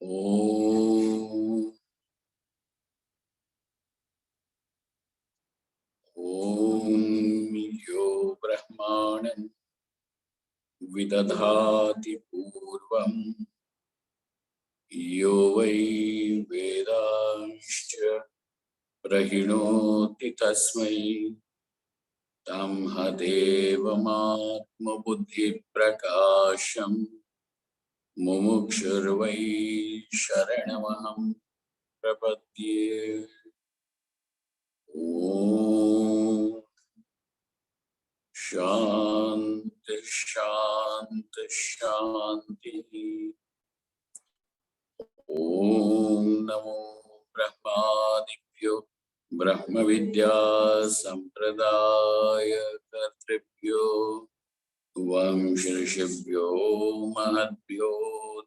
Om Yo Brahmanan Vidadhati Purvam Yo Vai Vedanscha Prahinoti Tasmai Tam Hadevamatma Buddhi Prakasham Mumukshurvai Sharanamaham Prapadye. Om Shanti Shanti Shanti. Om Namo Brahmadibhyo Brahma Vidya Sampradaya Kartribhyo Vamshirshibhyo Mahadbhyo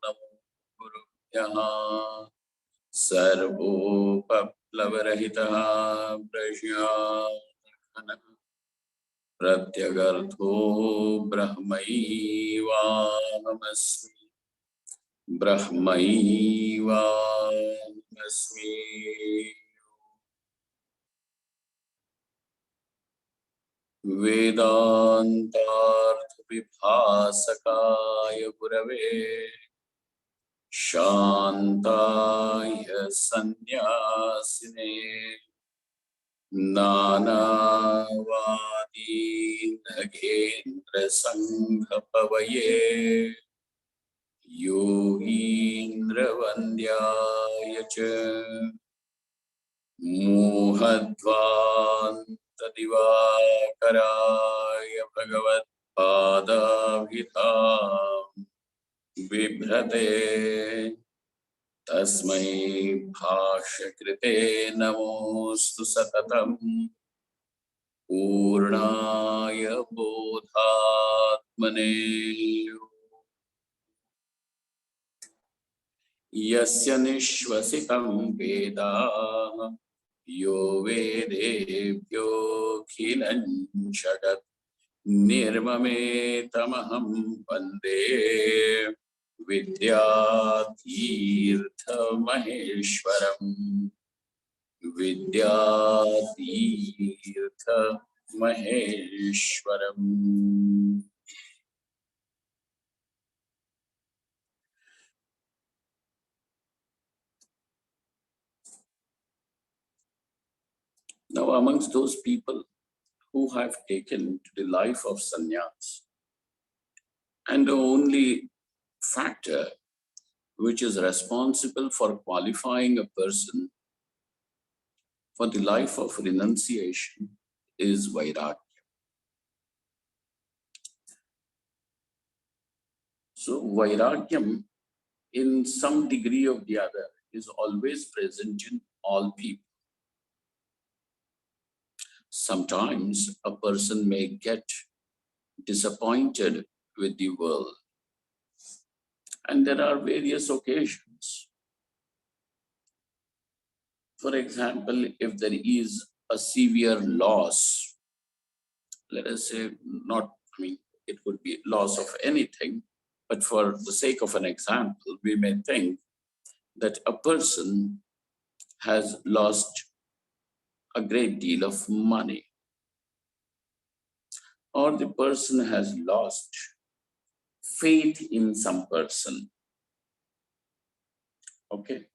Namo Gurubhyaha Sarvopaplavarahitaha Prajnana Pratyagartho Brahmaivahamasmi Brahmaivahamasmi. Vedantartha Vibhasakaya Gurave Shantaya Sannyasine Nanavadi Nagendra Sanghapavaye Yogindra Vandyaya Cha Muhadvanta Divakaraya Bhagavat Padabhitam Vibhrate Tasmai Bhashakrite Namostu Satatam Purnaya Bodhatmane Yasya Nishvasitam Vedah Yo Vedebhyo Khilan Jagat Nirmametamaham Vande Vidyatirtha Maheshwaram Vidyatirtha Maheshwaram. Now, amongst those people who have taken to the life of sannyas, and the only factor which is responsible for qualifying a person for the life of renunciation is Vairagya. So Vairagyam, in some degree or the other, is always present in all people. Sometimes a person may get disappointed with the world, and there are various occasions. For example, if there is a severe loss, let us say it could be loss of anything, but for the sake of an example, we may think that a person has lost a great deal of money, or the person has lost faith in some person. Okay.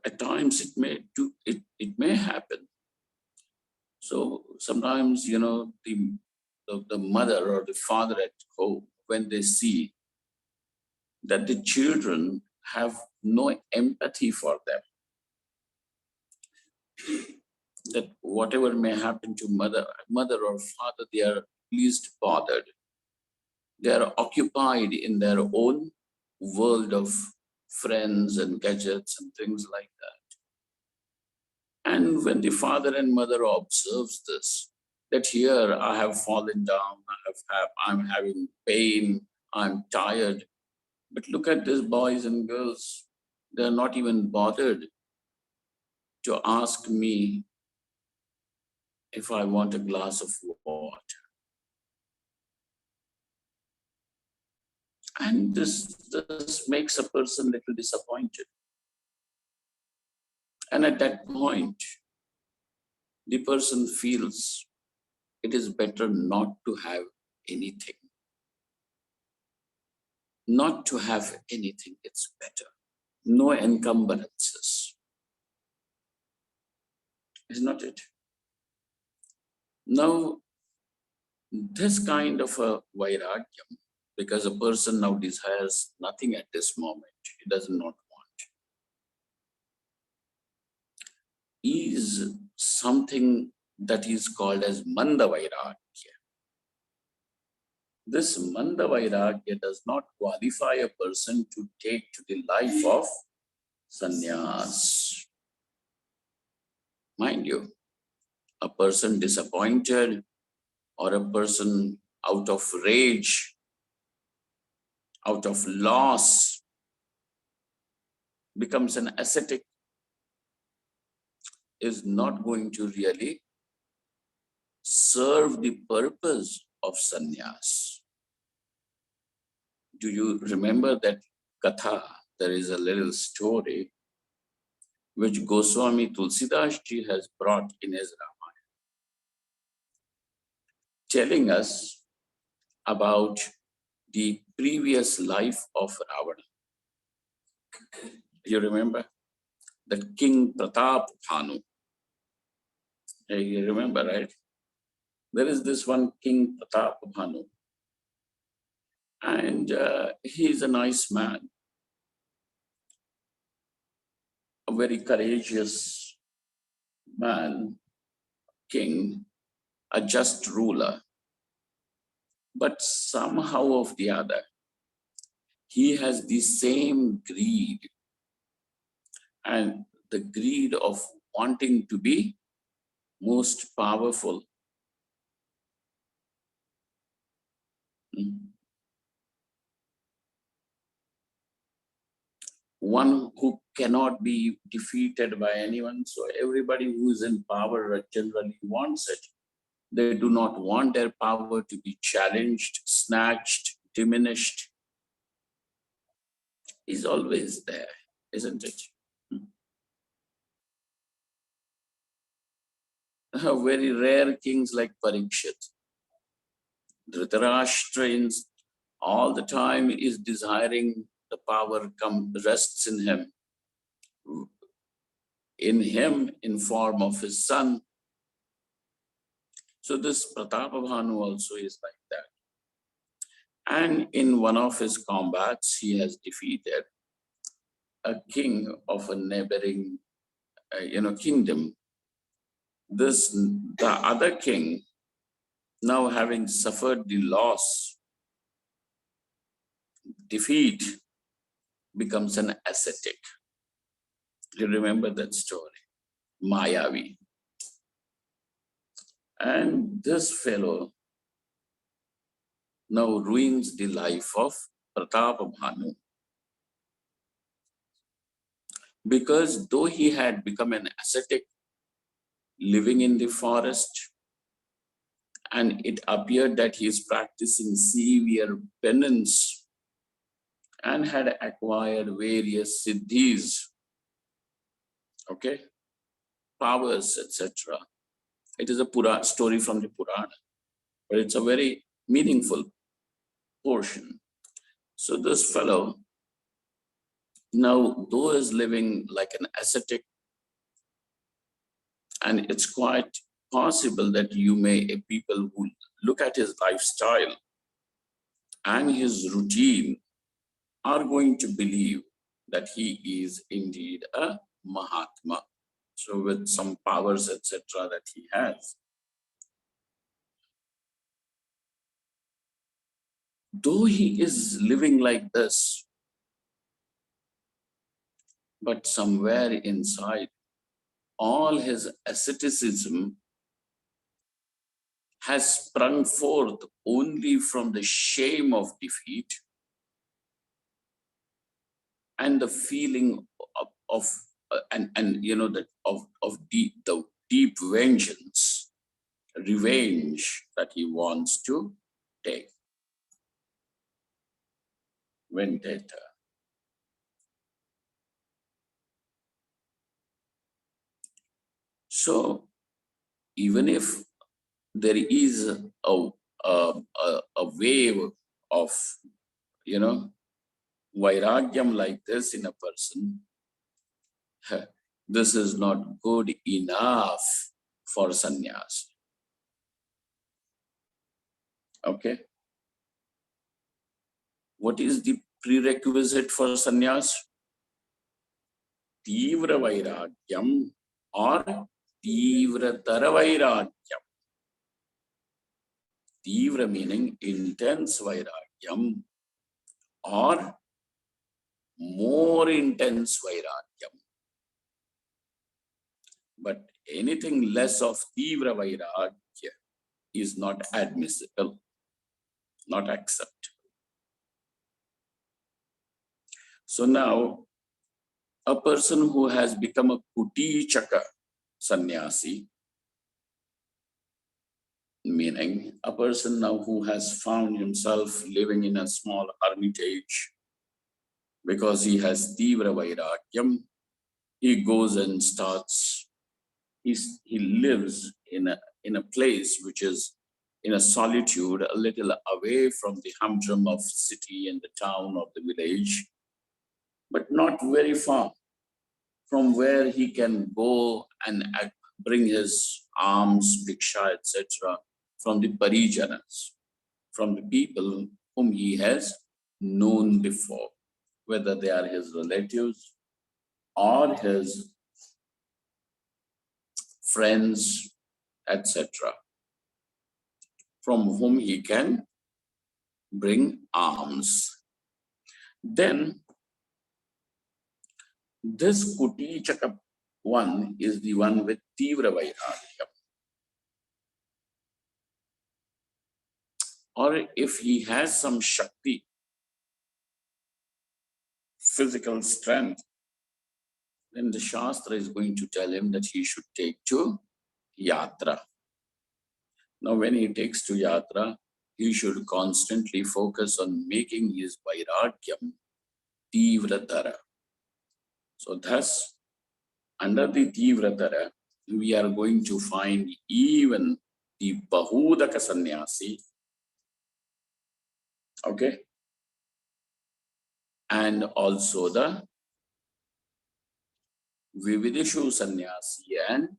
At times it may happen. So sometimes, the mother or the father at home, when they see that the children have no empathy for them, that whatever may happen to mother or father, they are least bothered. They are occupied in their own world of friends and gadgets and things like that. And when the father and mother observes this, that here I have fallen down, I'm having pain, I'm tired. But look at these boys and girls, they're not even bothered to ask me if I want a glass of water. And this makes a person little disappointed. And at that point, the person feels it is better not to have anything. Not to have anything, it's better. No encumbrances. Is not it? Now, this kind of a vairagyam, because a person now desires nothing at this moment, he does not want, is something that is called as manda vairagya. This manda vairagya does not qualify a person to take to the life of sannyas. Mind you, a person disappointed or a person out of rage, out of loss, becomes an ascetic, is not going to really serve the purpose of sannyas. Do you remember that katha? There is a little story which Goswami Tulsidas ji has brought in his Ramayana, telling us about the previous life of Ravana. You remember that King Pratap Bhanu? You remember, right? There is this one King Pratap Bhanu, and he is a nice man, a very courageous man, king, a just ruler. But somehow of the other, he has the same greed, and the greed of wanting to be most powerful. One who cannot be defeated by anyone. So everybody who is in power generally wants it. They do not want their power to be challenged, snatched, diminished. Is always there, isn't it? Very rare kings like Parikshit. Dhritarashtra all the time is desiring the power rests in him in form of his son. So this Pratapabhanu also is like that. And in one of his combats, he has defeated a king of a neighboring kingdom. The other king, now having suffered the loss, defeat, becomes an ascetic. You remember that story? Mayavi. And this fellow now ruins the life of Pratapabhanu. Because though he had become an ascetic, living in the forest, and it appeared that he is practicing severe penance and had acquired various siddhis, okay, powers, etc. It is a story from the Purana, but it's a very meaningful portion. So this fellow, now though is living like an ascetic, and it's quite possible that people who look at his lifestyle and his routine are going to believe that he is indeed a Mahatma. So with some powers, etc. that he has. Though he is living like this, but somewhere inside, all his asceticism has sprung forth only from the shame of defeat and the feeling of the deep vengeance, revenge that he wants to take. vendetta. So even if there is a wave of, vairagyam like this in a person, this is not good enough for sannyas. Okay. What is the prerequisite for sannyas? Tivra vairagyam or tivratara vairagyam. Tivra meaning intense vairagyam or more intense vairagyam. But anything less of tivra vairagya is not admissible, not acceptable. So now, a person who has become a Kutichaka sannyasi, meaning a person now who has found himself living in a small hermitage because he has tivra vairagyam, he goes and starts, he lives in a place which is in a solitude, a little away from the humdrum of city and the town of the village, but not very far from where he can go and bring his alms, bhiksha, etc. from the parijanas, from the people whom he has known before, whether they are his relatives or his friends, etc., from whom he can bring alms. Then this Kutichaka one is the one with Tivra Vairagya. Or if he has some Shakti, physical strength, then the Shastra is going to tell him that he should take to Yatra. Now, when he takes to Yatra, he should constantly focus on making his Vairagyam Tivratara. So thus, under the Tivratara, we are going to find even the Bahudaka Sannyasi, okay, and also the Vividishu Sannyasi and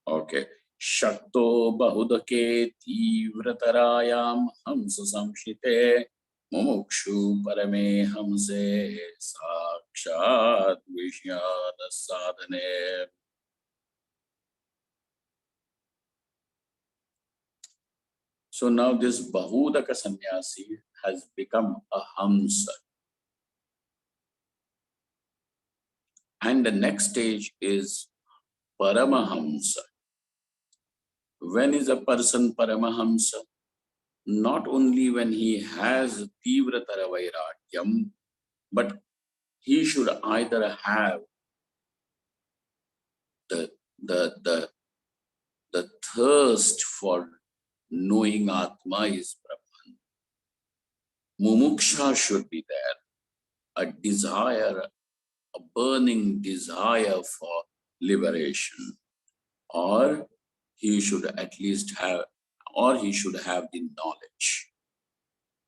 okay, Shakto Bahudake Tivratarayam Hamsa Samshite Mumukshu Parame Hamse Sakshat Vishyada Sadhane. So now this Bahudaka sannyasi has become a Hamsa. And the next stage is Paramahamsa. When is a person Paramahamsa? Not only when he has Tivratara Vairagyam, but he should either have the thirst for knowing Atma is Brahman. Mumuksha should be there, a desire, a burning desire for liberation, or he should at least have, or he should have the knowledge.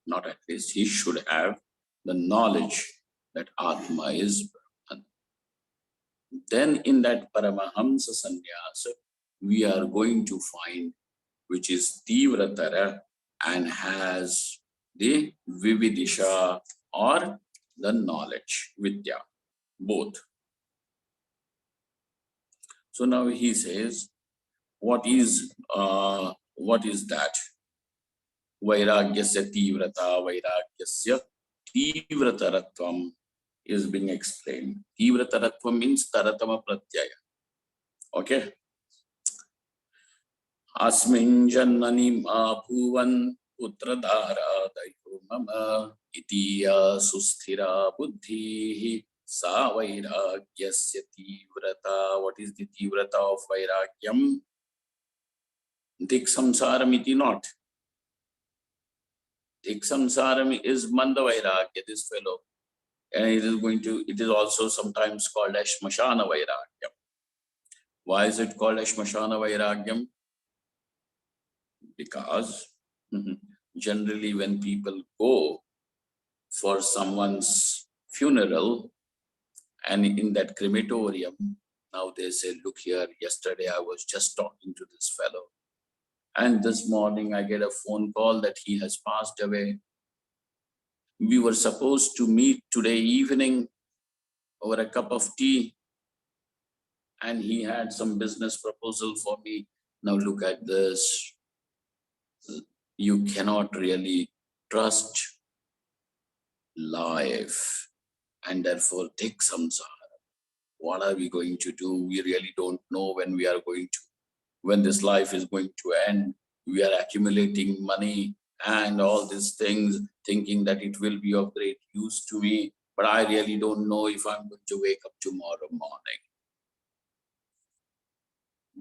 Not at least, he should have the knowledge that Atma is Brahman. Then in that Paramahamsa Sannyasa, we are going to find which is Tivratara and has the Vividisha or the knowledge, Vidya, both. So now he says, what is that? Vairagyasya Tivrata, Vairagyasya Tivrataratvam is being explained. Tivrataratvam means Taratama Pratyaya. Okay. Asmin jannani ma bhuvan putradhara dayo mama itiya susthira buddhi sa vairagyasya tivrata. What is the tivrata of vairagyam? Dik samsaram iti not. Dhik samsaram is manda vairagya, this fellow. And it is also sometimes called as smashana vairagyam. Why is it called as smashana vairagyam? Because generally when people go for someone's funeral and in that crematorium, now they say, look here, yesterday I was just talking to this fellow, and this morning I get a phone call that he has passed away. We were supposed to meet today evening over a cup of tea, and he had some business proposal for me. Now look at this. You cannot really trust life, and therefore take samsara. What are we going to do? We really don't know when this life is going to end. We are accumulating money and all these things, thinking that it will be of great use to me, but I really don't know if I'm going to wake up tomorrow morning.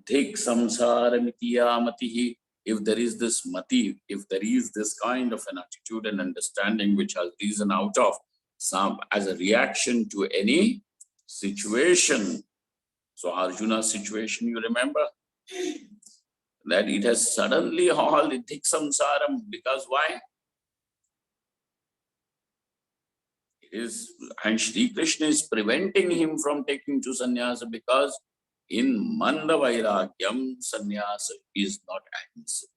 Dhik samsaramitiya matihi. If there is this mati, if there is this kind of an attitude and understanding which has risen out of some as a reaction to any situation. So Arjuna's situation, you remember? That it has suddenly all dhik samsaram, because why? And Shri Krishna is preventing him from taking to sannyasa because in manda vairagyam, sannyasa is not admissible.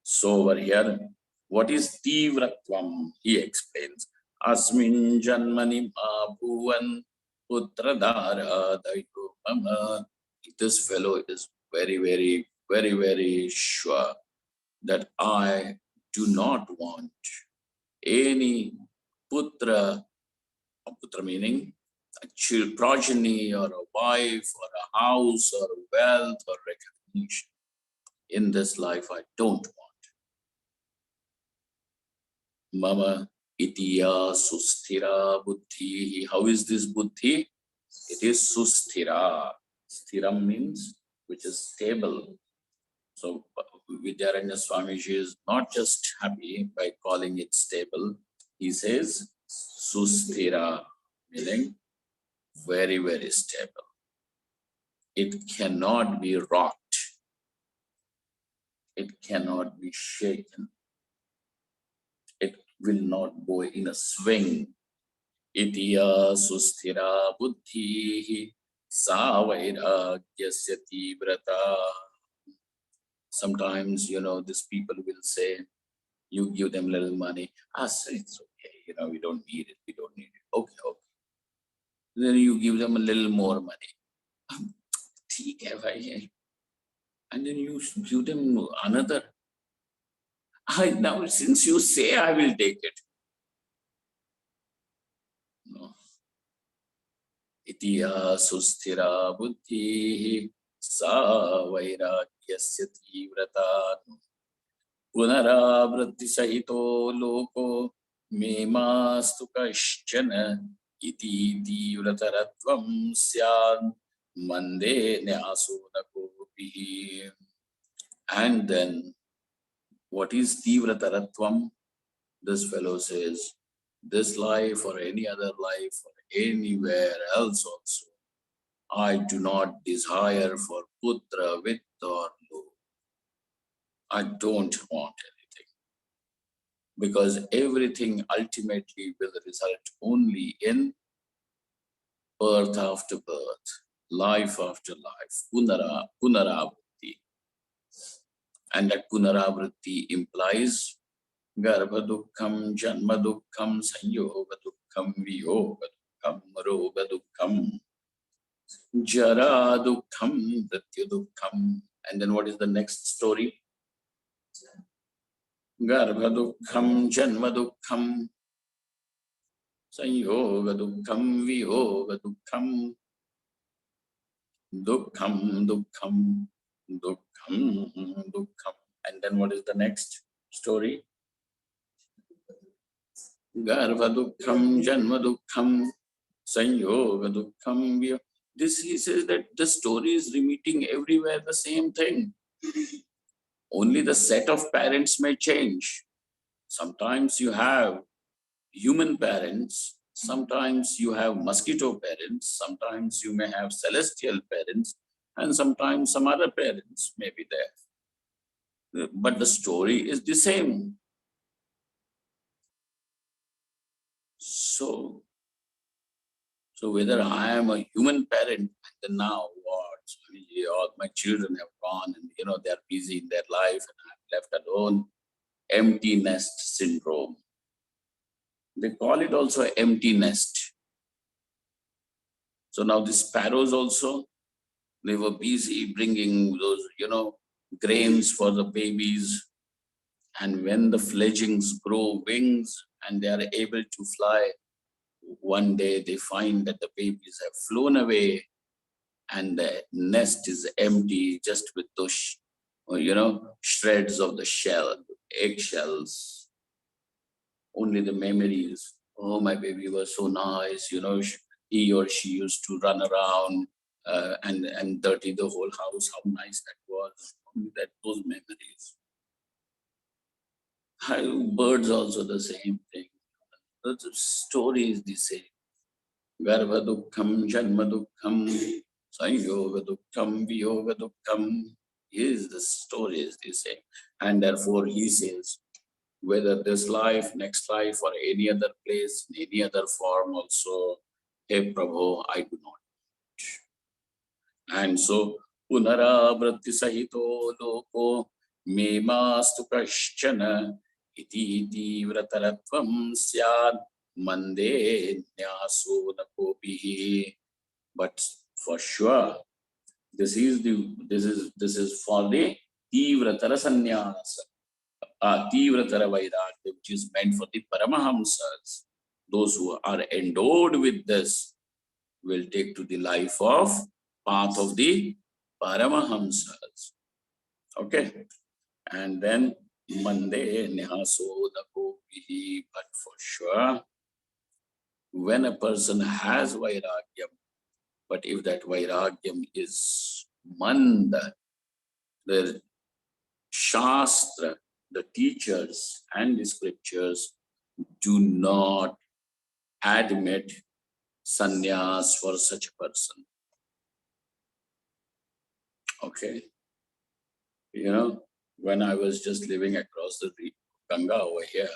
So over here, what is tivratvam? He explains. Asmin janmani bhuvan putradhara dayo mama. This fellow is very, very, very, very sure that I do not want any putra meaning a progeny or a wife or a house or wealth or recognition. In this life, I don't want. Mama itiya susthira buddhi. How is this buddhi? It is susthira. Sthiram means which is stable. So Vidyaranya Swamiji is not just happy by calling it stable. He says susthira, meaning very, very stable. It cannot be rocked. It cannot be shaken. It will not go in a swing. Itiya susthira buddhi sa vairagyasya tivrata. Sometimes, these people will say, you give them little money. Sir, it's okay. We don't need it. We don't need it. Okay. Then you give them a little more money. And then you give them another. Now, since you say, I will take it. No. Itiya susthira buddhi sa vairagyasya tivrata punarabhrati sahito loko memastu kaśchana iti tivrataratvam syad mande nyasona kopihi. And then, what is tivrataratvam? This fellow says, this life or any other life or anywhere else also, I do not desire for putra, vitta or lok. I don't want anything. Because everything ultimately will result only in birth after birth, life after life, punarabhriti. And that punarabhriti implies Garbha dukkham, janma dukkham, sanyoga dukkham, viyoga dukkham, roga dukkham, jara dukkham, mrityu dukkham. And then what is the next story? Garbha dukkham, janma dukkham, sanyoga dukkham, viyoga dukkham, dukkham, dukkham, dukkham, dukkham. And then what is the next story? Garbha dukkham, janma dukkham, sanyoga dukkham. This, he says that the story is repeating everywhere the same thing. Only the set of parents may change. Sometimes you have human parents, sometimes you have mosquito parents, sometimes you may have celestial parents, and sometimes some other parents may be there. But the story is the same. So whether I am a human parent, then now what? All my children have gone and they're busy in their life and I'm left alone. Empty nest syndrome. They call it also empty nest. So now the sparrows also, they were busy bringing those, grains for the babies. And when the fledglings grow wings and they are able to fly, one day they find that the babies have flown away and the nest is empty, just with those, shreds of the shell, eggshells, only the memories. Oh, my baby was so nice, he or she used to run around and dirty the whole house. How nice that was. Only those memories. Birds also the same thing. The story is the same. Garva dukkham, janma dukkham, sanyoga dukkham, viyoga dukkham. The story is the same. And therefore he says, whether this life, next life, or any other place, in any other form also, hey Prabhu, I do not. And so, punarabhrati sahito loko me mastu kaschana iti vrataratvam syad mande nyaso nakopihi. But for sure, this is for the tivratara sannyasa, tivratara vairagya, which is meant for the paramahamsas. Those who are endowed with this will take to the life of path of the paramahamsas. Okay, and then mande nihaso dakopihi. But for sure, when a person has vairagyam, but if that vairagyam is manda, the shastra, the teachers and the scriptures do not admit sannyas for such a person. Okay. When I was just living across the Ganga over here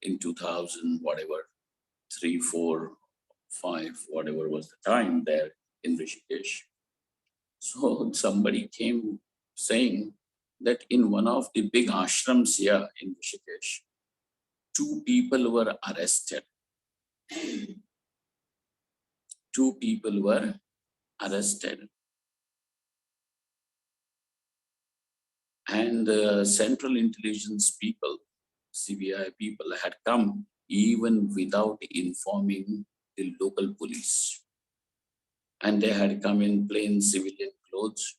in 2000, whatever, 3, 4, 5, whatever was the time there in Rishikesh. So somebody came saying that in one of the big ashrams here in Rishikesh, 2 people were arrested. 2 people were arrested. And the Central Intelligence people, CBI people, had come even without informing the local police. And they had come in plain civilian clothes,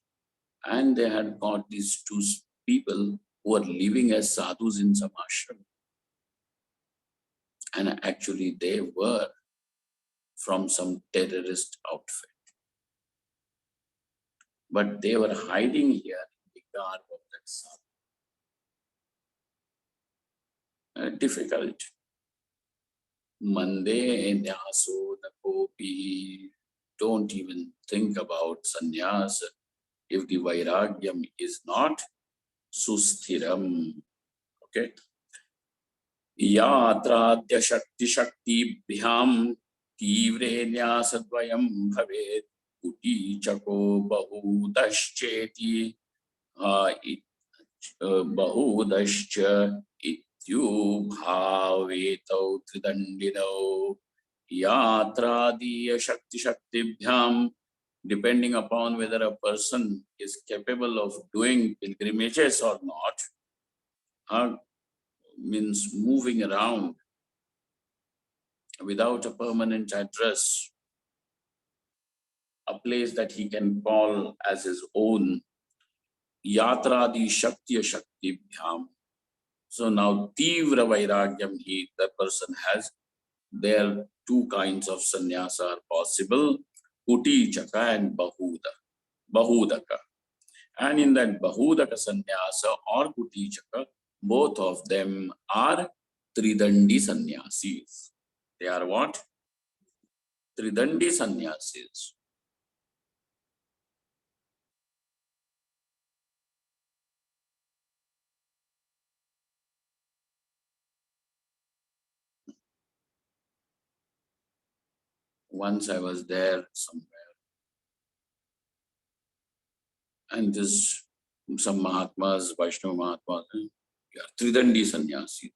and they had got these 2 people who were living as sadhus in some ashram. And actually they were from some terrorist outfit. But they were hiding here in the garb of that sadhu. Difficult. Mande nyaso nakopi. Don't even think about sannyas if the vairagyam is not susthiram. Okay. Yatradya shakti bhyam tivre nyasadvayam bhavet uti chako bahudascheti bahudascha ityu bhavetau tridandino. Yatradiya shakti bhyam, depending upon whether a person is capable of doing pilgrimages or not, means moving around without a permanent address, a place that he can call as his own. Yatradi shakti bhyam. So now tivra vairagyam the person has. There are 2 kinds of sannyasa are possible, kuti chaka and bahudaka. And in that bahudaka sannyasa or kuti chaka, Both of them are Tridandi sannyasis. They are what? Tridandi sannyasis. Once I was there somewhere, and this some Mahatmas, Vaishnava Mahatmas, yeah, Tridandi sannyasis.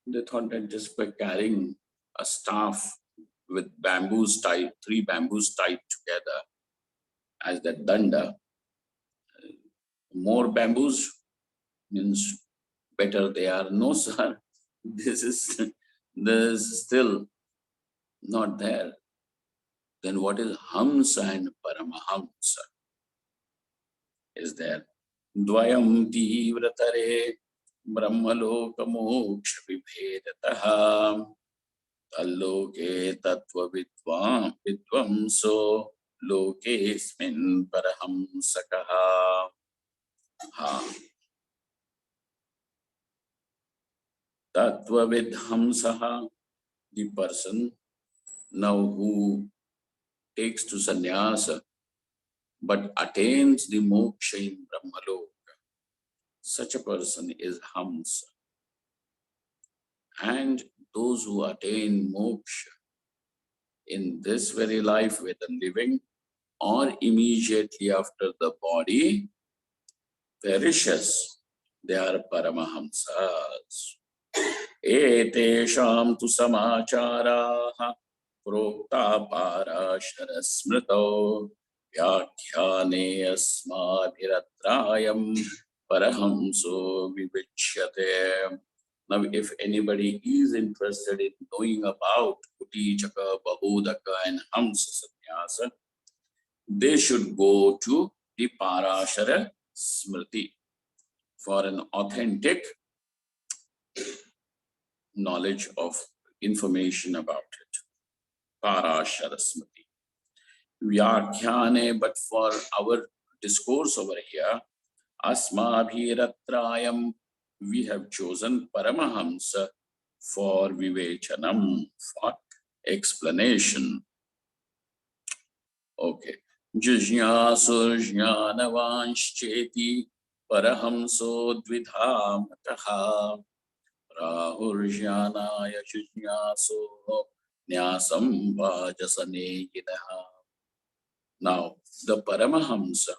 They thought that just by carrying a staff with bamboos tied, three bamboos tied together as the danda, more bamboos means better they are. No, sir, this is still not there. Then what is Hamsa and Paramahamsa is there? Dvayam tivratare brahmaloka moksha vibhedataha talloke tattva vidvamso lokesmin parahamsakaha. Tattva vidhamsaha, the person now who takes to sannyasa but attains the moksha in Brahmaloka, such a person is Hamsa. And those who attain moksha in this very life, whether living or immediately after the body perishes, they are Paramahamsas. Etesham tu samacharaha prokta parashara smrito vyakhyane asmadhiratrayam parahamso vivichyate. Now, if anybody is interested in knowing about Kuticaka, Bahudaka and Hamsa Sannyasa, they should go to the Parashara Smriti for an authentic knowledge of information about it. Parashara Smriti. Vyakhyane, but for our discourse over here, Asmabhiratrayam, we have chosen Paramahamsa for Vivechanam, for explanation. Okay. Jijñāsu jñānavanśceti parahamso dvidhamataha rahurjñānāya jijñāso nyāsam vājasaneyinaha. Now, the Paramahamsa,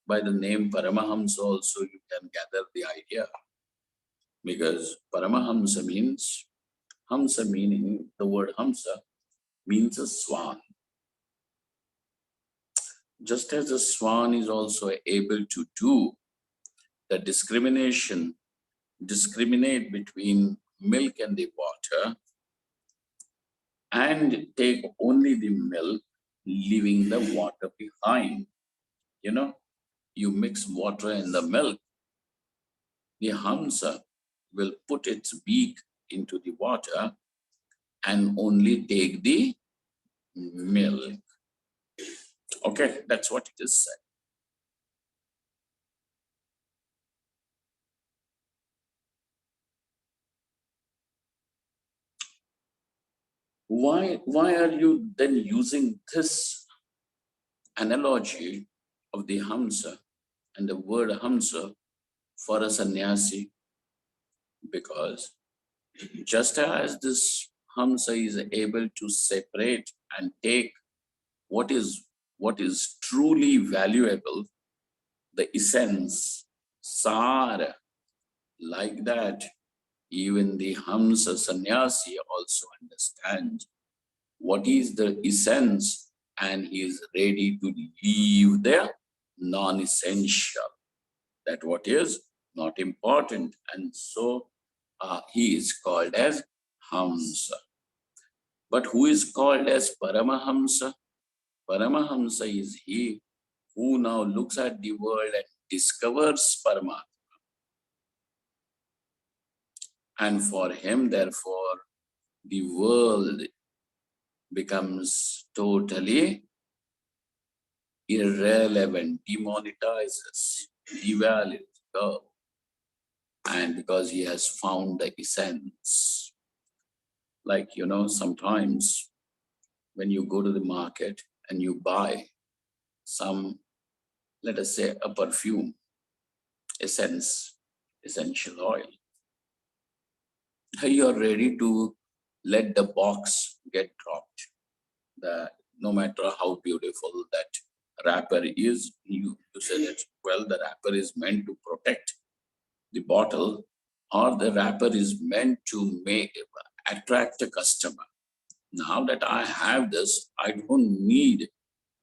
by the name Paramahamsa also you can gather the idea, because Paramahamsa means, Hamsa meaning, the word Hamsa means a swan. Just as the swan is also able to do the discriminate between milk and the water, and take only the milk, leaving the water behind. You know, you mix water in the milk, the Hamsa will put its beak into the water and only take the milk. Okay, that's what it is said. Why are you then using this analogy of the Hamsa and the word Hamsa for a sannyasi? Because just as this Hamsa is able to separate and take what is truly valuable, the essence, sara, like that, even the Hamsa sannyasi also understands what is the essence, and he is ready to leave the non-essential, that what is not important, and so he is called as Hamsa. But who is called as Paramahamsa? Paramahamsa is he who now looks at the world and discovers Paramatma. And for him, therefore, the world becomes totally irrelevant, demonetizes, devalues, and because he has found the essence. Like, sometimes when you go to the market and you buy some, let us say, a perfume, essential oil, you are ready to let the box get dropped. No matter how beautiful that wrapper is, you say that, well, the wrapper is meant to protect the bottle, or the wrapper is meant to attract a customer. Now that I have this, I don't need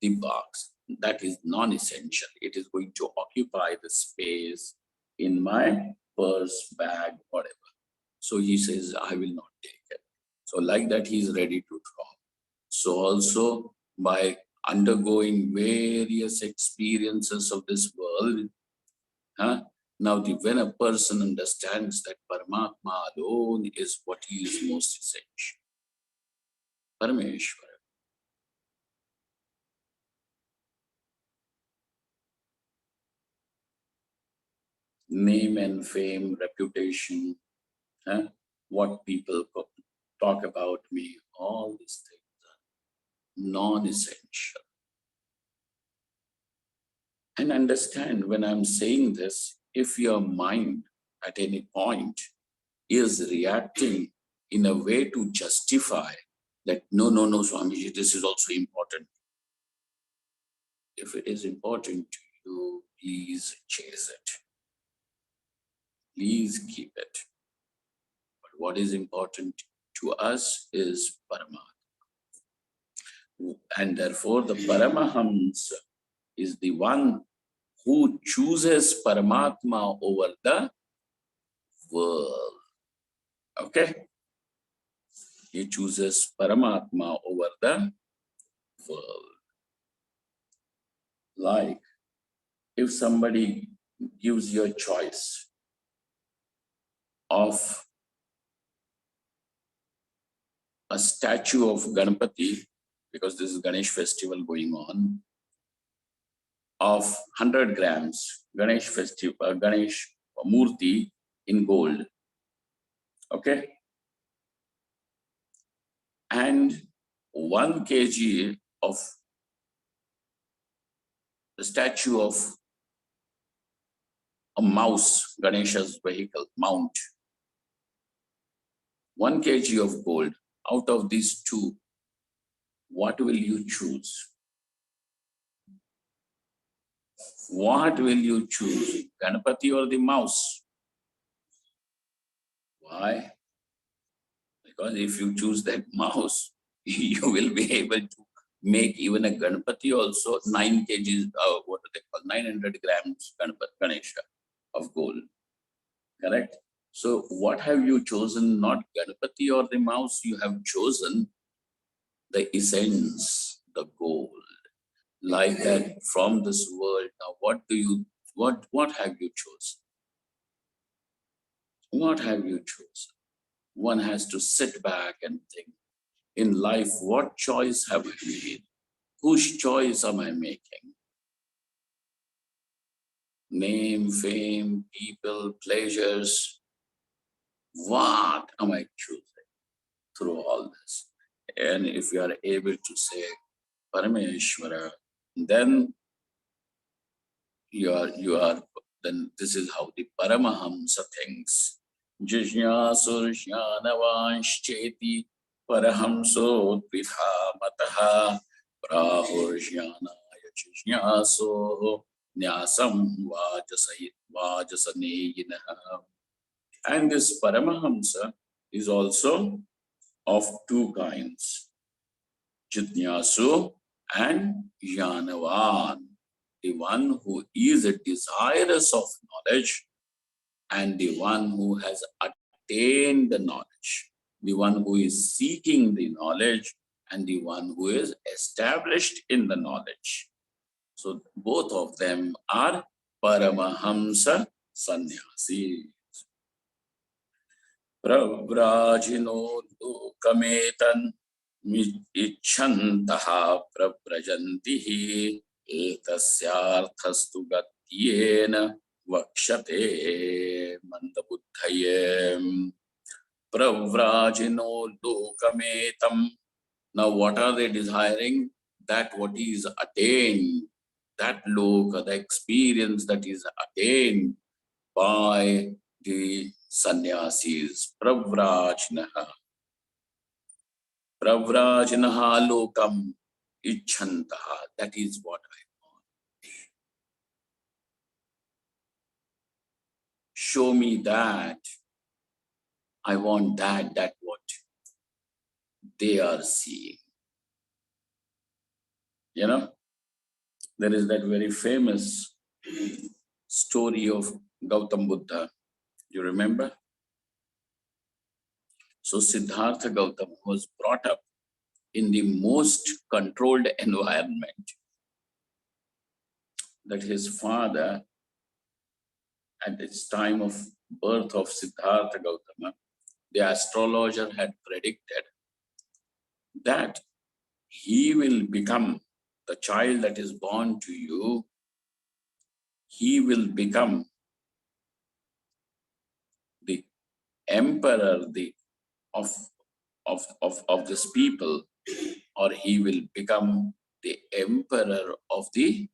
the box. That is non-essential. It is going to occupy the space in my purse, bag, whatever. So he says, I will not take it. So like that, he is ready to drop. So also by undergoing various experiences of this world, now when a person understands that Paramatma alone is what he is most essential, Parameshwara. Name and fame, reputation, what people talk about me, all these things are non-essential. And understand, when I'm saying this, if your mind at any point is reacting in a way to justify that, no, Swamiji, this is also important. If it is important to you, please chase it. Please keep it. But what is important to us is Paramatma. And therefore, the Paramahamsa is the one who chooses Paramatma over the world. Okay? He chooses Paramatma over the world. Like, if somebody gives you a choice of a statue of Ganpati, because this is Ganesh festival going on, of 100 grams Ganesh festival, Ganesh Murti in gold. Okay? And 1 kg of the statue of a mouse, Ganesha's vehicle, mount. 1 kg of gold. Out of these two, what will you choose? What will you choose? Ganpati or the mouse? Why? Because if you choose that mouse, you will be able to make even a Ganpati also 9 kgs, what do they call, 900 grams Ganesha of gold. Correct? So what have you chosen? Not Ganpati or the mouse, you have chosen the essence, the gold. Like that from this world. Now what have you chosen? What have you chosen? One has to sit back and think, in life, what choice have I made? Whose choice am I making? Name, fame, people, pleasures. What am I choosing through all this? And if you are able to say Parameshwara, then then this is how the Paramahamsa thinks. Jijñāsu jñānavānśceti parahamso dvidha mataha prahurjñānāya jijñāsoho nyasam vajasaneyinaha. And this Paramahamsa is also of two kinds, Jitnyasu and Jnanavan. The one who is desirous of knowledge and the one who has attained the knowledge. The one who is seeking the knowledge and the one who is established in the knowledge. So both of them are Paramahamsa Sannyasi. Pravrajino kametan icchantaha prabrajantihi Etasyarthastu gatyena vakshate mandabuddhaye pravrajino lokametam. Now what are they desiring? That what is attained, that loka, the experience that is attained by the sannyasis. Pravrajnaha. Pravrajnaha lokam ichhantaha. That is what I want. Show me that. I want that what they are seeing. You know, there is that very famous story of Gautam Buddha. You remember? So Siddhartha Gautam was brought up in the most controlled environment, that his father, at its time of birth of Siddhartha Gautama, the astrologer had predicted that he will become, the child that is born to you, he will become the emperor of this people, or he will become the emperor of the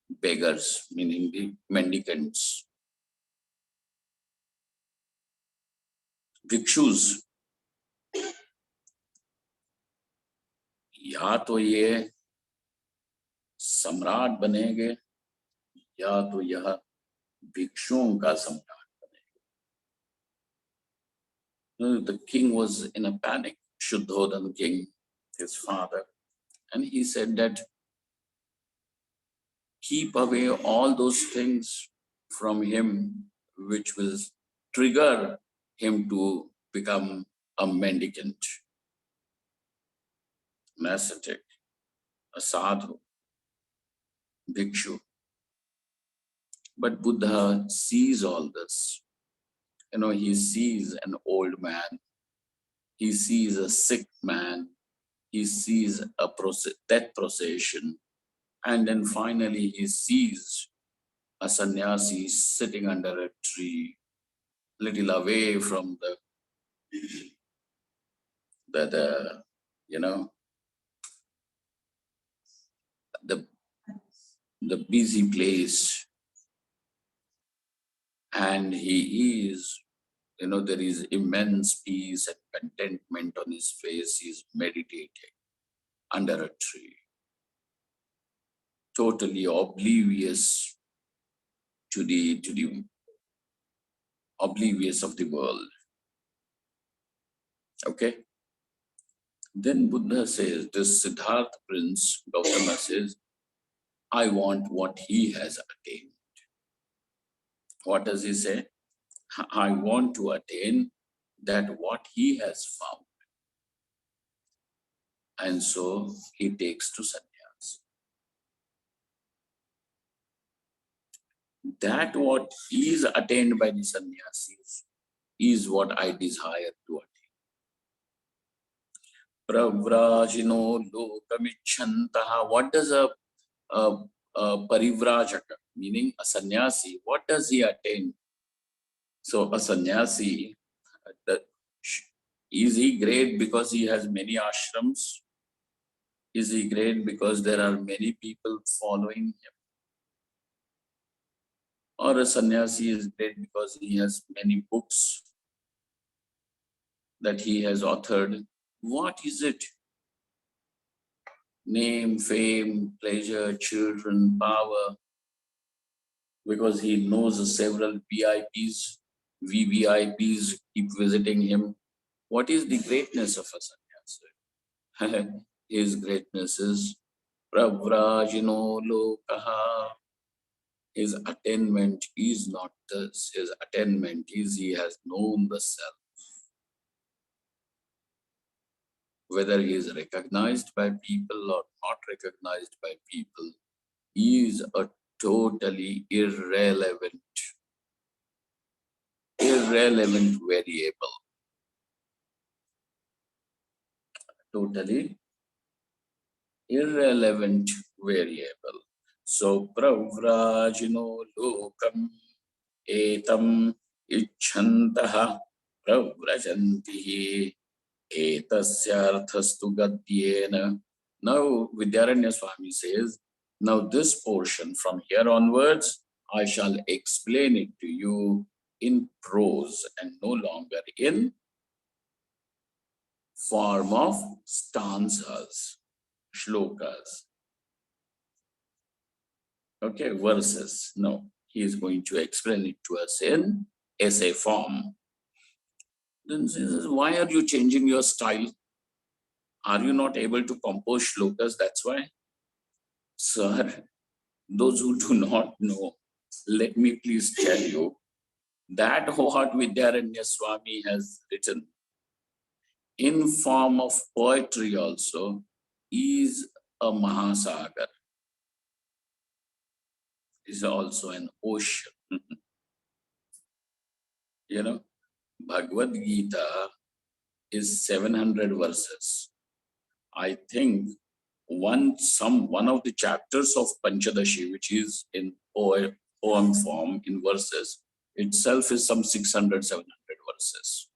beggars, meaning the mendicants, bhikshus. या तो ये सम्राट बनेंगे या तो यह भिक्षुओं का सम्राट बनेगा. The king was in a panic, Shuddhodhan king, his father, and he said that keep away all those things from him which will trigger him to become a mendicant, an ascetic, a sadhu, bhikshu. But Buddha sees all this. You know, he sees an old man, he sees a sick man, he sees a death procession, and then finally he sees a sannyasi sitting under a tree, little away from the you know, the busy place, and he is, you know, there is immense peace and contentment on his face. He is meditating under a tree, totally oblivious to the oblivious of the world. Okay. Then Buddha says, this Siddhartha prince, Gautama says, I want what he has attained. What does he say? I want to attain that what he has found. And so he takes to sannyas. That what is attained by the sannyasis is what I desire to attain. Pravrajino lokamichantaha. What does a parivrajaka, meaning a sannyasi, what does he attain? So a sannyasi, is he great because he has many ashrams? Is he great because there are many people following him? Or a sannyasi is great because he has many books that he has authored? What is it? Name, fame, pleasure, children, power, because he knows several VIPs, VVIPs keep visiting him. What is the greatness of a sannyasi? His greatness is pravrajino lokaha. His attainment is not this. His attainment is he has known the self. Whether he is recognized by people or not recognized by people, he is a totally irrelevant variable. Totally irrelevant variable. So pravrajino lokam etam ichhantaha pravrajantihi etasyarthastu gadyena. Now Vidyaranya Swami says, now this portion from here onwards, I shall explain it to you in prose and no longer in form of stanzas, shlokas, okay, verses. No, he is going to explain it to us in essay form. Then he says, why are you changing your style? Are you not able to compose shlokas? That's why. Sir, those who do not know, let me please tell you that what Vidyaranya Swami has written in form of poetry also is a Mahasagar, is also an ocean. You know, Bhagavad Gita is 700 verses. I think one of the chapters of Panchadashi, which is in poem form in verses, itself is some 600, 700 verses.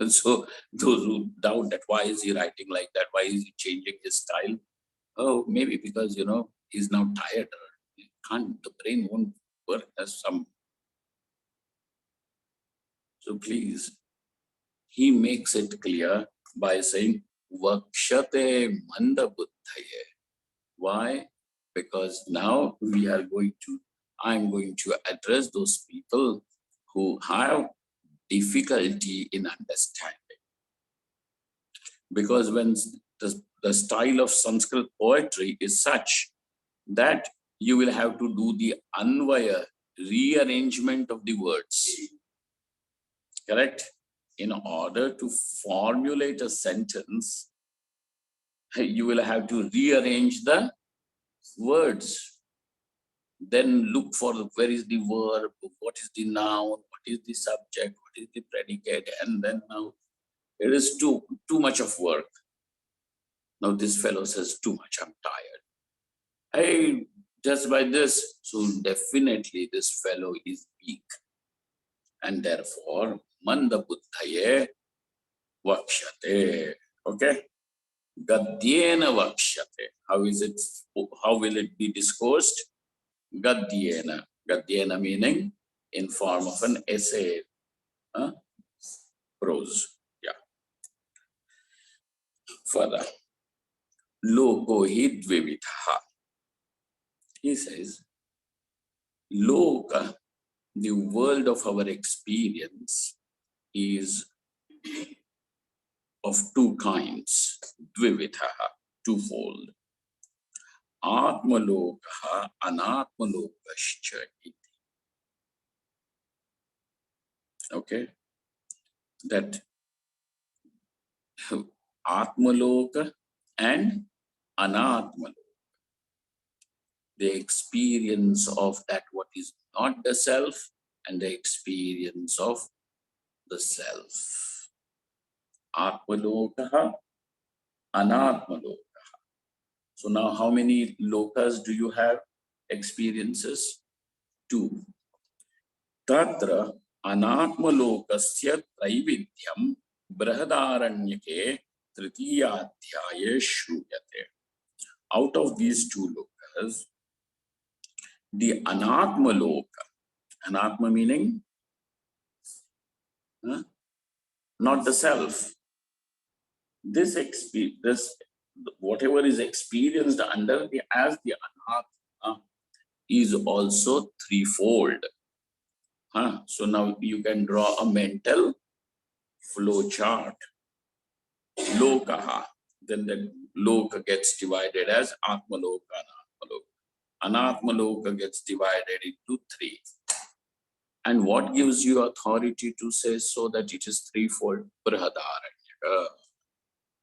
So those who doubt that why is he writing like that, why is he changing his style? Oh, maybe because, he's now tired. The brain won't work as some. So please, he makes it clear by saying, Vakshate manda buddhaye. Why? Because now I'm going to address those people who have difficulty in understanding. Because when the style of Sanskrit poetry is such that you will have to do the anvaya, rearrangement of the words. Correct? In order to formulate a sentence, you will have to rearrange the words. Then look for where is the verb, what is the noun, what is the subject, what is the predicate, and then now it is too much of work. Now this fellow says too much, I'm tired. Hey, just by this, so definitely this fellow is weak. And therefore, manda buddhaye vakshate. Okay? Gadyena vakshate. How will it be discoursed? Gadyena. Gadyena meaning in form of an essay. Prose. Yeah. Further. Loko hi dvividha. He says, Loka, the world of our experience, is of two kinds. Dvividha, twofold. Atmaloka, anatmalokascha. Okay? That Atmaloka and Anatmaloka. The experience of that what is not the self and the experience of the self. Atmaloka, Anatmaloka. So now how many lokas do you have? Experiences? Two. Tatra Anatmalokasya Traividyam Brahadaranyake Tritiyadhyaye Shruyate. Out of these two lokas, the Anatmaloka, Anatma meaning not the self. This whatever is experienced under as the Anatma is also threefold. So now you can draw a mental flow chart. Lokaha. Then the loka gets divided as Atmaloka, Anatmaloka. Anatmaloka gets divided into three. And what gives you authority to say so that it is threefold? Brihadaranyaka.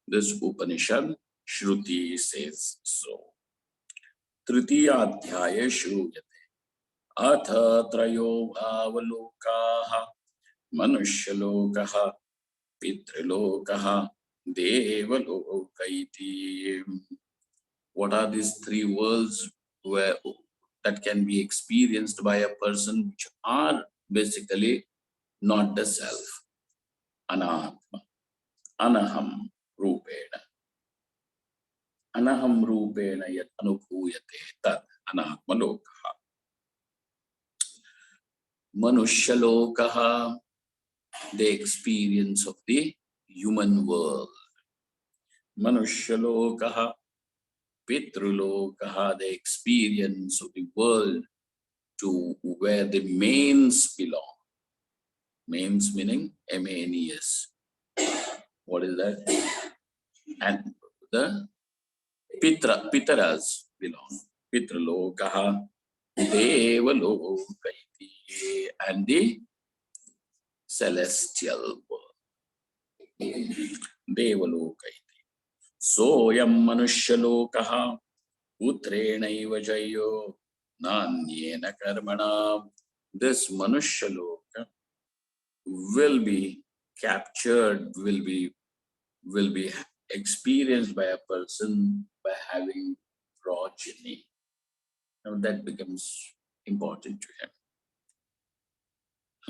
This Upanishad, Shruti says so. Tritiyadhyaya Shruyate. Atha trayo bhavalokaha manushalokaha pitrilokaha devaloka iti. What are these three worlds where that can be experienced by a person, which are basically not the self? Anatma, anaham rupena. Anaham rupena yat anubhuyate tad anatma lokaha. Manushya lokaha, the experience of the human world. Manushya lokaha, Pitrulokaha, the experience of the world to where the mains belong. Mains meaning M-A-N-E-S. What is that? And the Pitaras belong. Pitrulokaha, Devalokaiti, and the celestial world. Devalokaiti. Soyam Manushalokaha, Putrenaiva Jayo, Nanyena Karmana. This Manushaloka will be captured, will be experienced by a person by having progeny. Now that becomes important to him.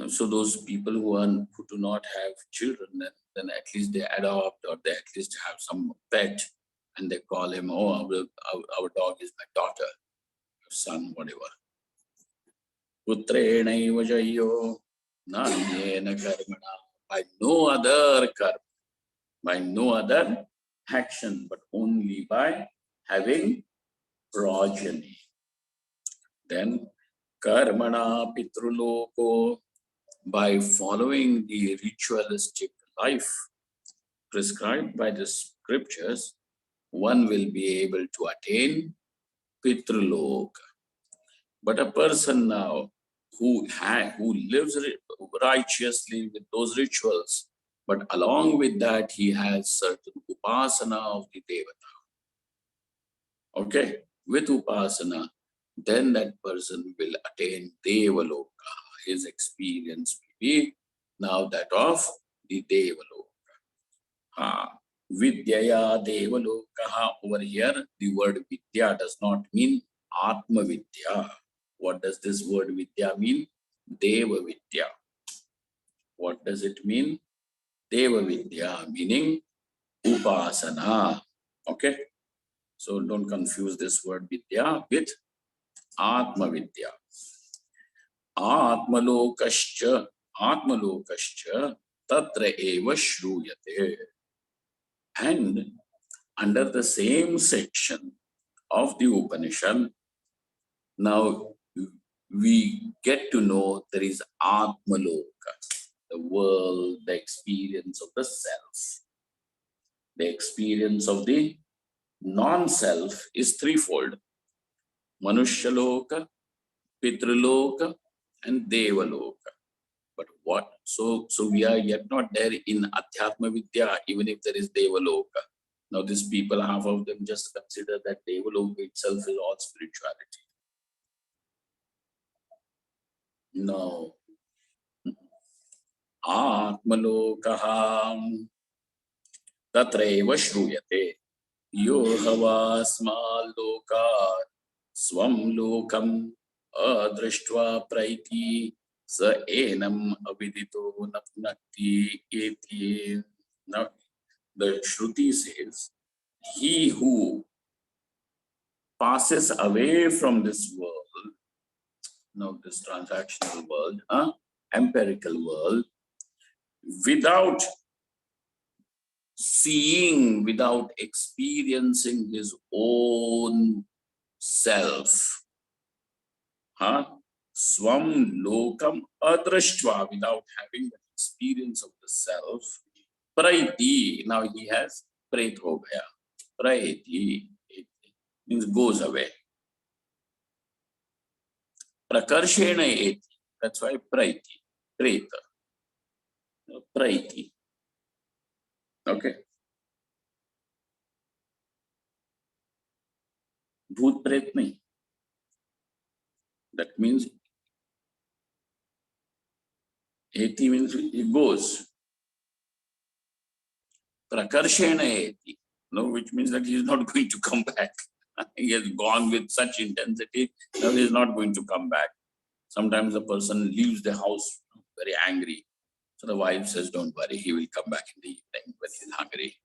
So those people who do not have children, then at least they adopt, or they at least have some pet, and they call him, oh, our dog is my daughter, son, whatever. Putrenaiva Jayo, Nanyena Karmana, by no other karma, by no other action, but only by having progeny. Then Karmana Pitruloko, by following the ritualistic life prescribed by the scriptures, one will be able to attain Pitruloka. But a person now who lives righteously with those rituals, but along with that he has certain upasana of the devata. Okay, with upasana, then that person will attain Devaloka. His experience will be now that of the Devaloka. Vidyaya Devaloka. Over here, the word Vidya does not mean Atma Vidya. What does this word Vidya mean? Deva Vidya. What does it mean? Deva Vidya, meaning Upasana. Okay? So don't confuse this word Vidya with Atma Vidya. Atmalokascha tatra eva shruyate. And under the same section of the Upanishad, now we get to know there is Atmaloka, the world, the experience of the self. The experience of the non-self is threefold: Manushaloka, Pitraloka, and Devaloka. But what? So we are yet not there in Adhyatma Vidya, even if there is Devaloka. Now these people, half of them just consider that Devaloka itself is all spirituality. No. Atmalokaham tatreva shruyate yohavasmalokat swam lokam adrishtva praiti sa enam avidito napnakti eti. Now the Shruti says, he who passes away from this world, now this transactional world, empirical world, without seeing, without experiencing his own self, swam lokam adrashtva, without having the experience of the self, praiti, now he has prait ho gaya. Praiti means goes away. Prakarshena eti, that's why praiti, preta, praiti. Okay. Bhoot pret nahi. That means eti means it goes. Prakarshena eti, no, which means that he is not going to come back. He has gone with such intensity, now he is not going to come back. Sometimes the person leaves the house very angry. So the wife says, don't worry, he will come back in the evening when he is hungry.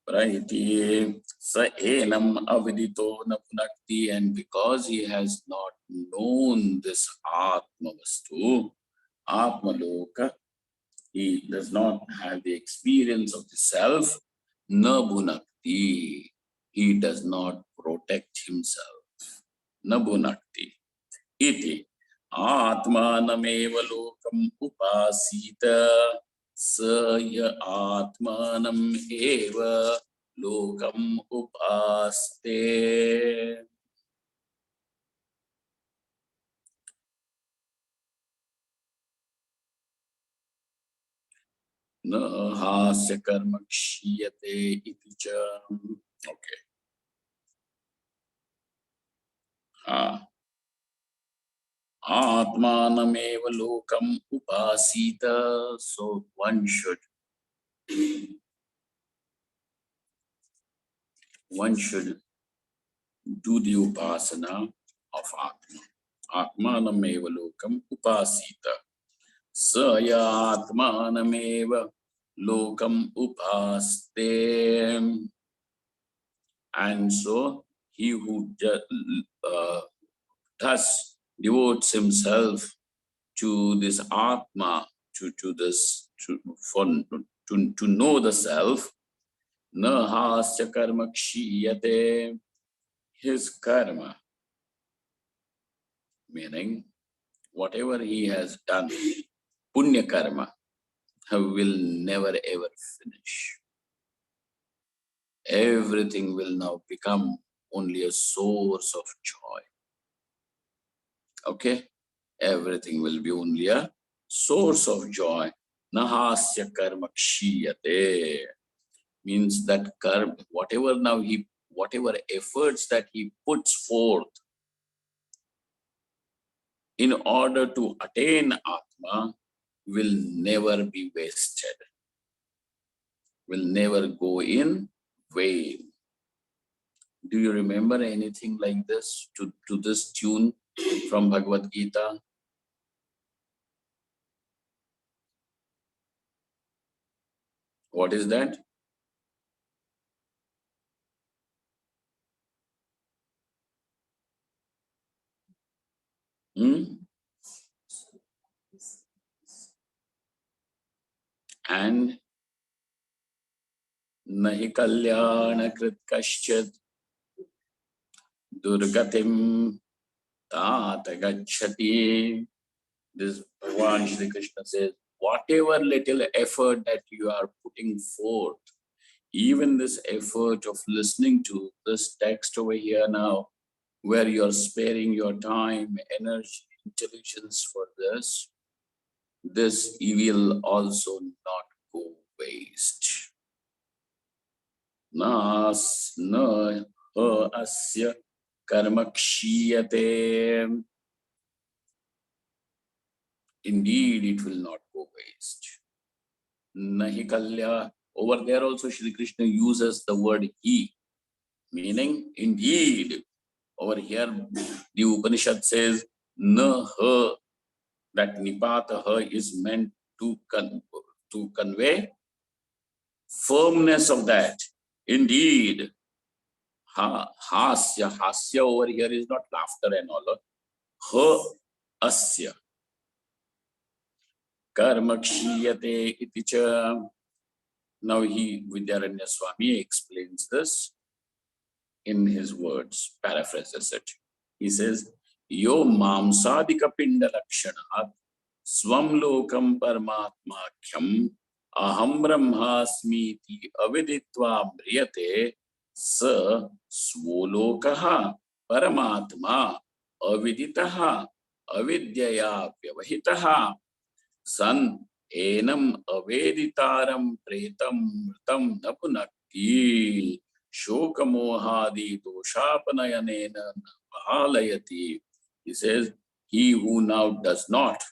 Praiti sa enam avidito na punakti, and because he has not known this Atma Vastu, Atma Loka, he does not have the experience of the self, na bhunakti, he does not protect himself. Na bhunakti. Iti atmanameva lokam upasita Saya atmanam eva lokam upaste. Na hasya karma kshiyate iti cha. Okay. Atmanam eva lokam upasita. So one should do the upasana of Atma. Atmanam eva lokam upasita. Saya atmanameva lokam upaste. And so he who thus devotes himself to this Atma, to know the self, na hasya karma kshiyate, his karma, meaning whatever he has done, punya karma, will never ever finish. Everything will now become only a source of joy. Okay? Everything will be only a source of joy. Nahasya karma kshiyate means that karma, whatever efforts that he puts forth in order to attain Atma will never be wasted, will never go in vain. Do you remember anything like this to this tune from Bhagavad Gita? What is that? And nahi kalyana krit kaschat durgatim tat gacchati. This Bhagavan Shri Krishna says, whatever little effort that you are putting forth, even this effort of listening to this text over here now, where you are sparing your time, energy, intelligence for this will also not go waste. Na asya karma kshiyate. Indeed, it will not go waste. Nahi kalya. Over there also Shri Krishna uses the word he, meaning indeed. Over here the Upanishad says na ha, that nipata ha is meant to convey firmness of that. Indeed, hasya over here is not laughter and all. Ha asya karma kshiyate iti cha. Now Vidyaranya Swami explains this in his words, paraphrases it. He says, Yo mamsadika pinda lakshanat swam lokam paramatmakhyam aham brahmasmiti aviditva mriyate sa svolokaha paramatma aviditaha avidyaya vyavahitaha san enam aveditaram pretam mritam napunakti shokamohadi doshapanayanena pahalayati. He says, he who now does not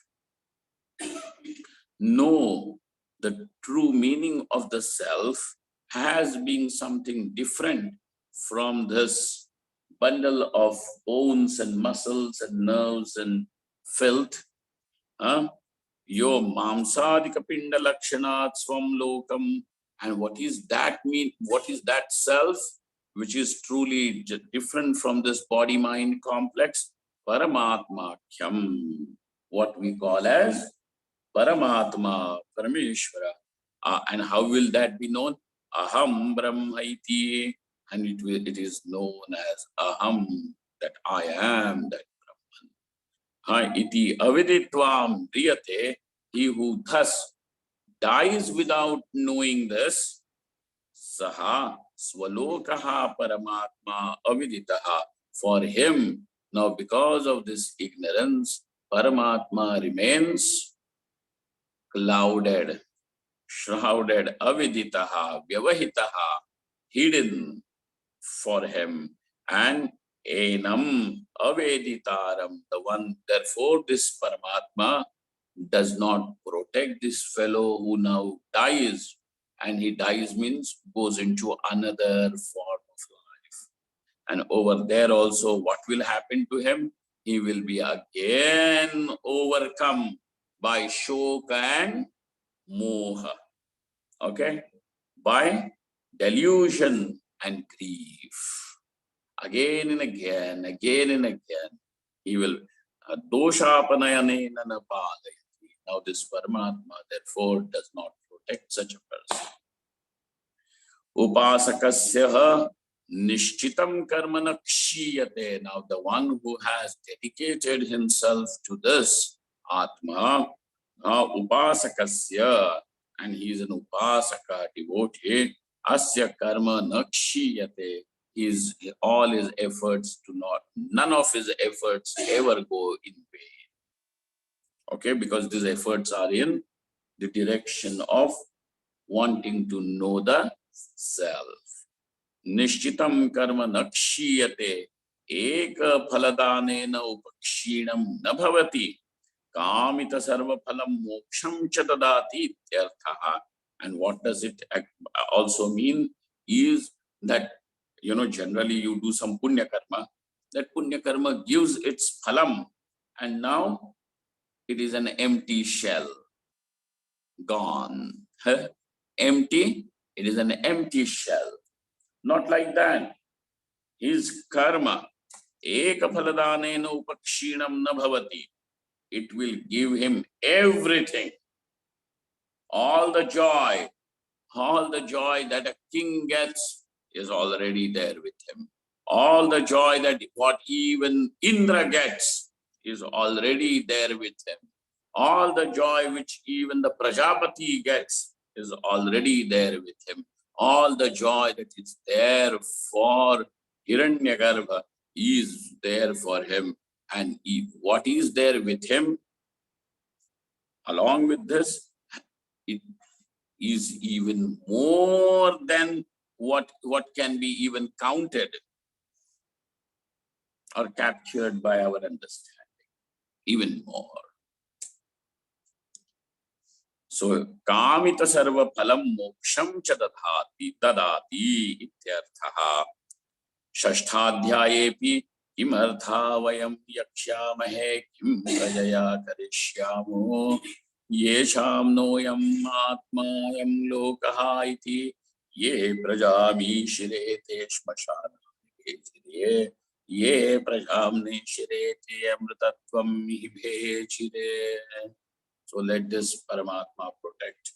know the true meaning of the self as being something different from this bundle of bones and muscles and nerves and filth. Yo mamsadika pinda lakshanat swam lokam. And what is that mean? What is that self which is truly different from this body-mind complex? Paramatmakyam, what we call as Paramatma, Parameshwara. And how will that be known? Aham Brahmaiti, and it is known as Aham, that I am that Brahman. Iti aviditvam riyate, he who thus dies without knowing this, Saha Swalokaha Paramatma Aviditaha. For him, now because of this ignorance, Paramatma remains clouded, shrouded, aviditaha, vyavahitaha, hidden for him, and enam aveditaram, the one. Therefore, this Paramatma does not protect this fellow who now dies, and he dies means goes into another form of life. And over there also, what will happen to him? He will be again overcome by shoka and moha, okay, by delusion and grief. Again and again, he will doshapanayane nanapalayati. Now this Paramatma therefore does not protect such a person. Upasakasya nishchitam karma nakshiyate. Now the one who has dedicated himself to this Atma, upasakasya, and he is an upasaka, devotee, asya karma nakshiyate. All his efforts none of his efforts ever go in vain. Okay, because these efforts are in the direction of wanting to know the self. Nishchitam karma nakshiyate, eka phaladane na upakshinam na bhavati, kamita sarva phalam moksham cha dadati ityarthaha. And what does it also mean is that, generally you do some punya karma, that punya karma gives its phalam, and now it is an empty shell, gone. Empty, it is an empty shell. Not like that. His karma, eka phaladane na upakshinam na bhavati, it will give him everything. All the joy that a king gets is already there with him. All the joy that what even Indra gets is already there with him. All the joy which even the Prajapati gets is already there with him. All the joy that is there for Hiranyagarbha is there for him. And what is there with him? Along with this, it is even more than what can be even counted or captured by our understanding. Even more. So, kamita sarva phalam moksham cha dadati ityarthaha. Shashtadhyayepi kimartha vayam yakshamahe kim prajaya karishyamo yesham noyam atmayam lokaha iti ye prajami shirete shmashana ye prajamne shirete amritatvam mihibhechire. So let this Paramatma protect.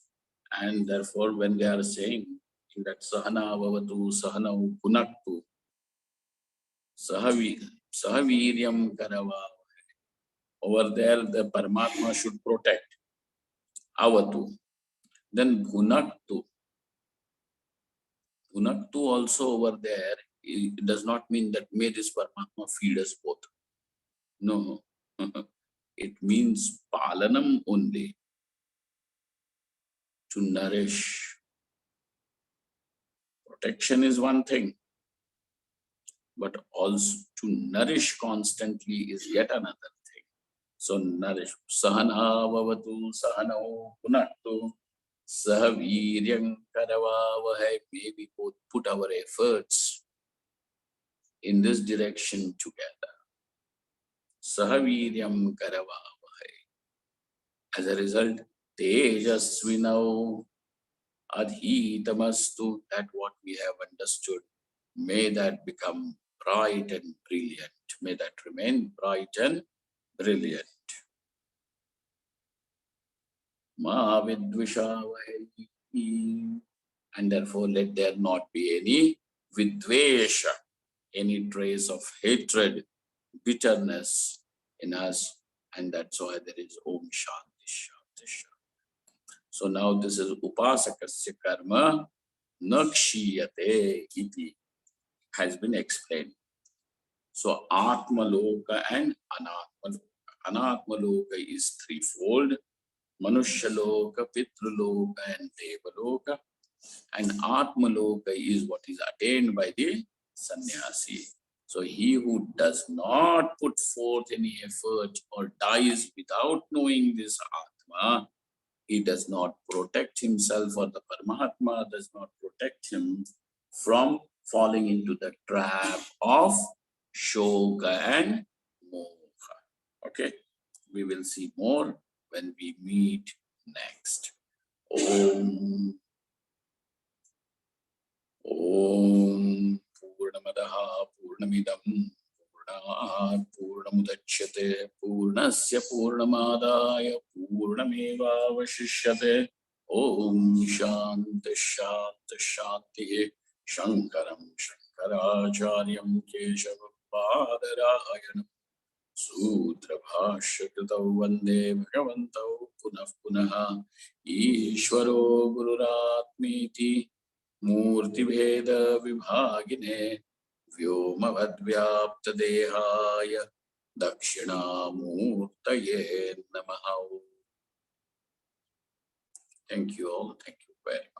And therefore, when they are saying that Sahana Vavatu, Sahana Punaktu, Sahaviryam Karava, over there the Paramatma should protect. Avatu. Then Bhunaktu. Bhunaktu also over there, it does not mean that may this Paramatma feed us both. No. It means Palanam only. To nourish. Protection is one thing, but also to nourish constantly is yet another thing. So nourish. Sahana Vavatu, Sahanao Punaktu. Sahaviryam karavavahai. May we both put our efforts in this direction together. Sahaviryam karavavahai. As a result, tejasvinau adhitamastu. That what we have understood, may that become bright and brilliant. May that remain bright and brilliant. Ma vidvishavahe. And therefore let there not be any vidvesha, any trace of hatred, bitterness in us. And that's why there is Om Shanti Shanti Shanti. So now this is Upasakasya Karma Nakshiyate iti has been explained. So Atmaloka and Anatmaloka. Anatmaloka is threefold. Manushaloka, Pitraloka and Devaloka. And Atmaloka is what is attained by the sannyasi. So he who does not put forth any effort or dies without knowing this Atma, he does not protect himself, or the Paramatma does not protect him from falling into the trap of Shoka and Moha. Okay, we will see more when we meet next. Om Om Purnamadaha Purnamidam Purnat Purnamudachyate Purnasya Purnamadaya Purnamevavashishyate. Om Shanti Shanti Shanti. Shankaram Shankaracharyam Keshava Padarayanam Sutra Bhashya Kritau Vande Bhagavantau Punah Punaha Ishvaro Gururatmiti Murtibheda Vibhagine Vyomavadvyapta Dehaya Dakshinamurtaye Namaha. Thank you all. Thank you very much.